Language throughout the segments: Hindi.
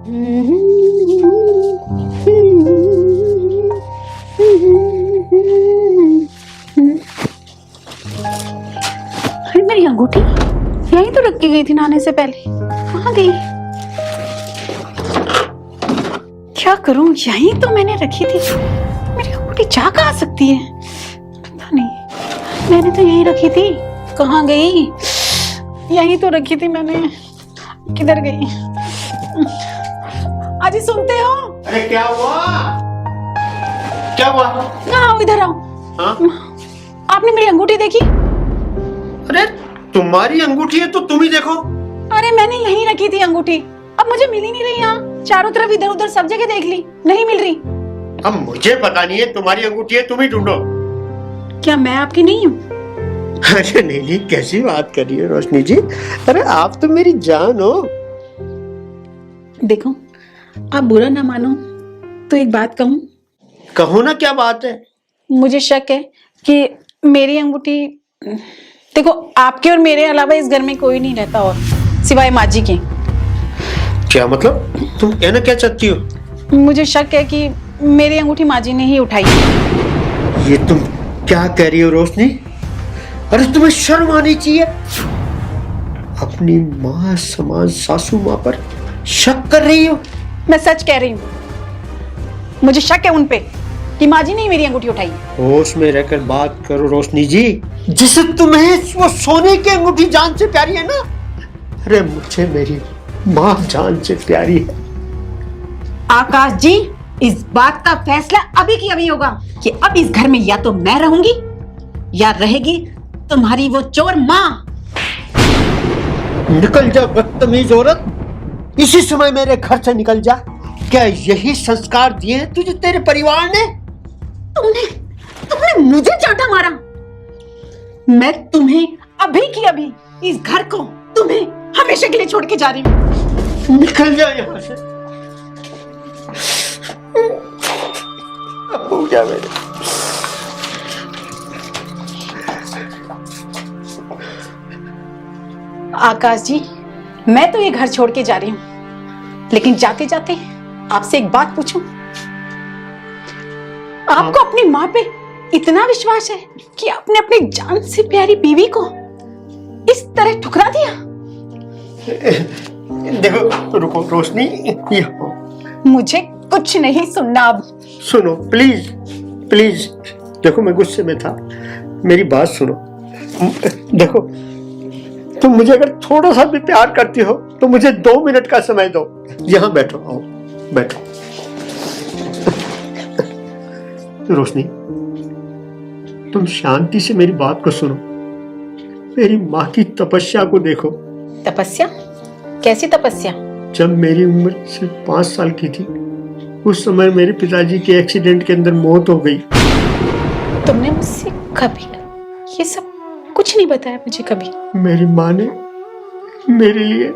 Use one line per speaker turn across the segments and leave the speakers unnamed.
अरे मेरी अंगूठी यहीं तो रख के गई थी नहाने से पहले, कहाँ गई? क्या करूं, यहीं तो मैंने रखी थी। मेरी अंगूठी जा कहाँ सकती है? पता नहीं, मैंने तो यहीं रखी थी, कहाँ गई? यहीं तो रखी थी मैंने, किधर गई? अजी सुनते हो?
अरे क्या हुआ? क्या हुआ?
आओ इधर आओ।
हाँ?
आपने मेरी अंगूठी देखी?
अरे तुम्हारी अंगूठी है तो तुम ही देखो।
अरे मैंने यहीं रखी थी अंगूठी, अब मुझे मिल ही नहीं रही। यहाँ चारों तरफ इधर उधर सब जगह देख ली, नहीं मिल रही।
अब मुझे पता नहीं है, तुम्हारी अंगूठी है, तुम ही ढूंढो।
क्या मैं आपकी नहीं हूँ?
अरे नहीं नहीं, कैसी बात कर रही है रोशनी जी? अरे आप तो मेरी जान हो।
देखो, आप बुरा ना मानो तो एक बात कहूँ।
कहो ना, क्या बात है?
मुझे शक है कि मेरी अंगूठी, देखो आपके और मेरे अलावा इस घर में कोई नहीं रहता और सिवाय माँ जी के।
क्या मतलब? तुम कहना क्या चाहती हो?
मुझे शक है कि मेरी अंगूठी माँ जी ने ही उठाई।
ये तुम क्या कह रही हो रोशनी? अरे तुम्हें शर्म आनी चाहिए। अपनी माँ समान सासू माँ पर शक कर रही हो?
मैं सच कह रही हूँ, मुझे शक है उनपे कि माँ जी ने ही मेरी अंगूठी उठाई।
होश में रहकर बात करो रोशनी जी। जिसे तुम्हें वो सोने की अंगूठी जान से प्यारी है ना, अरे मुझे मेरी माँ जान से प्यारी है।
आकाश जी, इस बात का फैसला अभी की अभी होगा कि अब इस घर में या तो मैं रहूंगी या रहेगी तुम्हारी वो चोर माँ।
निकल जा बदतमीज औरत, इसी समय मेरे घर से निकल जा। क्या यही संस्कार दिए हैं तुझे तेरे परिवार ने?
तुमने मुझे चांटा मारा। मैं तुम्हें अभी की अभी इस घर को, तुम्हें हमेशा के लिए छोड़ के जा रही हूँ।
निकल जा यहाँ से। हो गया मेरे।
आकाश जी, मैं तो ये घर छोड़ के जा रही हूँ, लेकिन जाते जाते आपसे एक बात पूछूं। आपको अपनी माँ पे इतना विश्वास है कि आपने अपनी जान से प्यारी बीवी को इस तरह ठुकरा दिया?
देखो रुको रोशनी,
मुझे कुछ नहीं सुनना अब।
सुनो प्लीज प्लीज। देखो मैं गुस्से में था, मेरी बात सुनो। देखो तुम मुझे अगर थोड़ा सा भी प्यार करती हो तो मुझे 2 मिनट का समय दो। यहाँ बैठो, आओ बैठो। रोशनी, तुम शांति से मेरी बात को सुनो। मेरी माँ की तपस्या को देखो।
तपस्या? कैसी तपस्या?
जब मेरी उम्र सिर्फ 5 साल की थी, उस समय मेरे पिताजी के एक्सीडेंट के अंदर मौत हो गई।
तुमने मुझसे कभी ये सब कुछ नहीं बताया मुझे कभी।
मेरी माँ ने मेरे लिए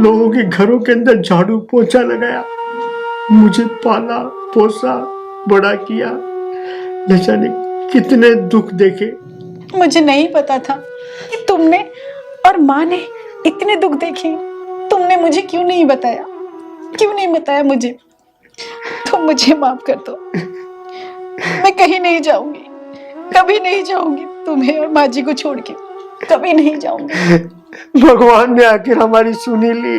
लोगों के घरों के अंदर झाड़ू पोछा लगाया, मुझे पाला पोसा बड़ा किया, न जाने कितने दुख देखे।
मुझे नहीं पता था कि तुमने और माँ ने इतने दुख देखे। तुमने मुझे क्यों नहीं बताया? क्यों नहीं बताया मुझे? तुम मुझे माफ कर दो। मैं कहीं नहीं जाऊंगी, कभी नहीं जाऊंगी तुम्हें और माँ जी को छोड़ के, कभी नहीं जाऊंगी।
भगवान ने आखिर हमारी सुनी ली।